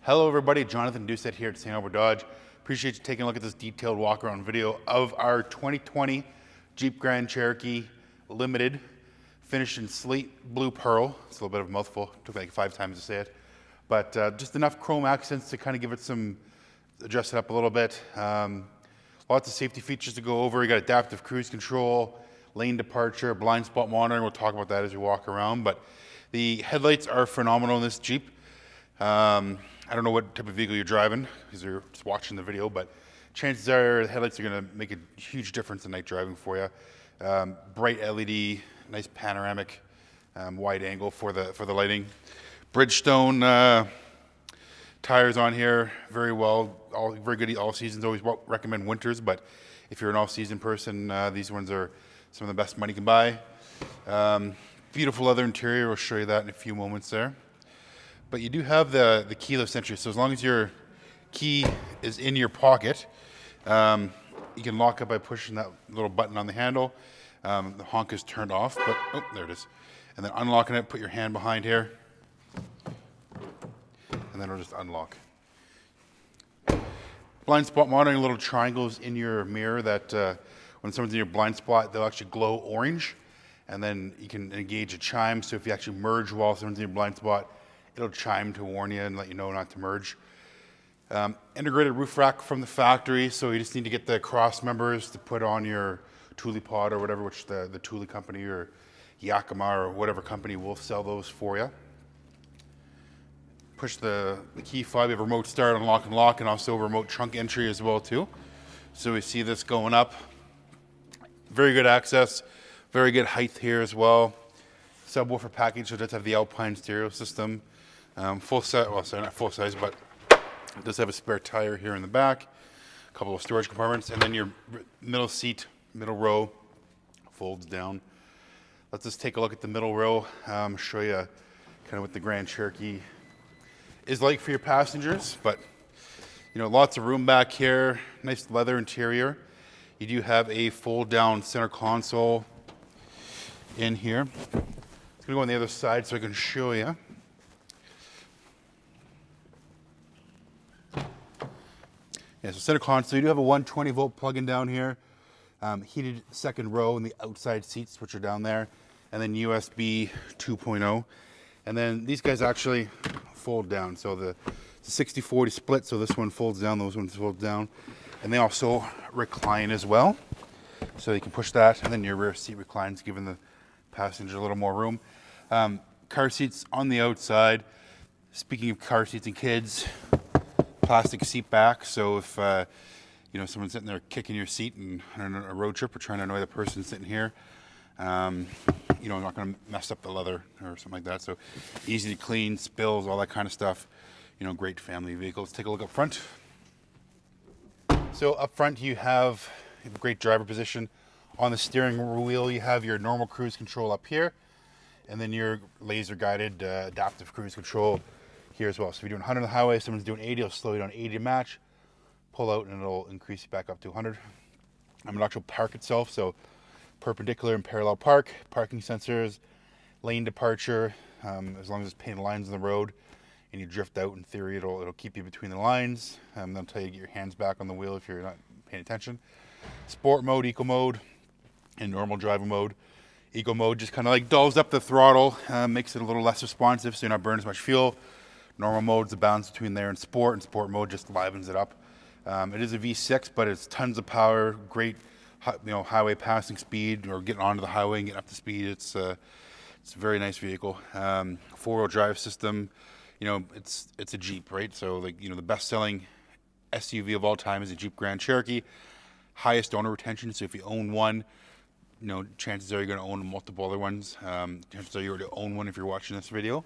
Hello everybody, Jonathan Doucette here at St.Albert Dodge. Appreciate you taking a look at this detailed walk around video of our 2020 Jeep Grand Cherokee Limited, finished in slate blue pearl. It's a little bit of a mouthful, took me like 5 times to say it. But just enough chrome accents to kind of give it some, adjust it up a little bit. Lots of safety features to go over. You got adaptive cruise control, lane departure, blind spot monitoring. We'll talk about that as we walk around. But the headlights are phenomenal in this Jeep. I don't know what type of vehicle you're driving because you're just watching the video, but chances are the headlights are going to make a huge difference in night driving for you. Bright LED, nice panoramic, wide angle for the lighting. Bridgestone tires on here, very good all seasons. Always recommend winters, but if you're an all-season person, these ones are some of the best money you can buy. Beautiful leather interior. We'll show you that in a few moments there. But you do have the keyless entry, so as long as your key is in your pocket, you can lock it by pushing that little button on the handle. The honk is turned off, but oh, there it is. And then unlocking it, put your hand behind here, and then it'll just unlock. Blind spot monitoring, little triangles in your mirror that when someone's in your blind spot, they'll actually glow orange, and then you can engage a chime. So if you actually merge while someone's in your blind spot, it'll chime to warn you and let you know not to merge. Integrated roof rack from the factory, so you just need to get the cross members to put on your Thule pod or whatever, which the Thule company or Yakima or whatever company will sell those for you. Push the key fob, you have remote start, unlock and lock, and also remote trunk entry as well too. So we see this going up. Very good access, very good height here as well. Subwoofer package, so it does have the Alpine stereo system. Full size, well, sorry, not full size, but it does have a spare tire here in the back, a couple of storage compartments, and then your middle seat, middle row, folds down. Let's just take a look at the middle row, show you kind of what the Grand Cherokee is like for your passengers. But you know, lots of room back here, nice leather interior. You do have a fold down center console in here. I'm gonna go on the other side so I can show you. Yeah, so center console, you do have a 120 volt plug-in down here, heated second row in the outside seats, which are down there, and then USB 2.0. And then these guys actually fold down. So the 60-40 split, so this one folds down, those ones fold down. And they also recline as well. So you can push that, and then your rear seat reclines, giving the passenger a little more room. Car seats on the outside. Speaking of car seats and kids, plastic seat back. So if you know, someone's sitting there kicking your seat and on a road trip or trying to annoy the person sitting here, you know, not going to mess up the leather or something like that. So easy to clean, spills, all that kind of stuff. You know, great family vehicle. Let's take a look up front. So up front you have a great driver position. On the steering wheel you have your normal cruise control up here, and then your laser guided adaptive cruise control here as well. So if you're doing 100 on the highway, someone's doing 80, it'll slow you down 80 to match, pull out, and it'll increase you back up to 100. An actual park itself, so perpendicular and parallel parking sensors, lane departure, as long as it's painted lines on the road and you drift out, in theory it'll keep you between the lines. They'll tell you to get your hands back on the wheel if you're not paying attention. Sport mode, eco mode, and normal driving mode. Eco mode just kind of like dulls up the throttle, makes it a little less responsive so you're not burning as much fuel. Normal mode's the balance between there and sport mode just livens it up. It is a V6, but it's tons of power, great, you know, highway passing speed or getting onto the highway and getting up to speed. It's a very nice vehicle. Four-wheel drive system. You know, it's a Jeep, right? So like, you know, the best-selling SUV of all time is a Jeep Grand Cherokee. Highest owner retention. So if you own one, you know, chances are you're going to own multiple other ones. Chances are you already own one if you're watching this video.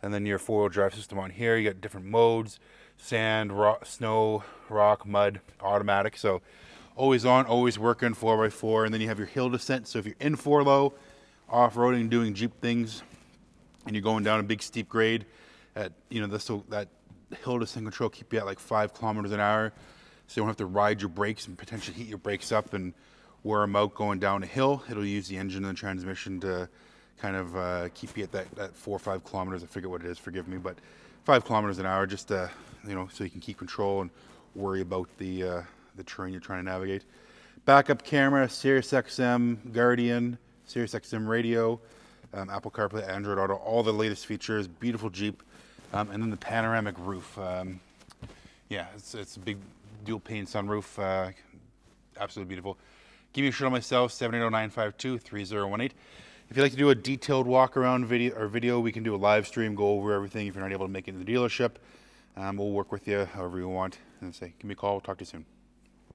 And then your four-wheel drive system on here, you got different modes: sand, rock, snow, rock, mud, automatic. So always on, always working, 4x4. And then you have your hill descent. So if you're in 4-low, off-roading, doing Jeep things, and you're going down a big steep grade, at, you know, that hill descent control keep you at like 5 kilometers an hour. So you don't have to ride your brakes and potentially heat your brakes up and wear them out going down a hill. It'll use the engine and the transmission to kind of keep you at that 4 or 5 kilometers. I forget what it is, forgive me, but 5 kilometers an hour, just you know, so you can keep control and worry about the terrain you're trying to navigate. Backup camera, Sirius XM, Guardian, Sirius XM radio, Apple CarPlay, Android Auto, all the latest features. Beautiful Jeep, and then the panoramic roof. Yeah, it's a big dual pane sunroof. Absolutely beautiful. Give me a shout out myself, 780-952-3018. If you'd like to do a detailed walk around video, we can do a live stream, go over everything. If you're not able to make it in the dealership, we'll work with you however you want. And say, give me a call, we'll talk to you soon.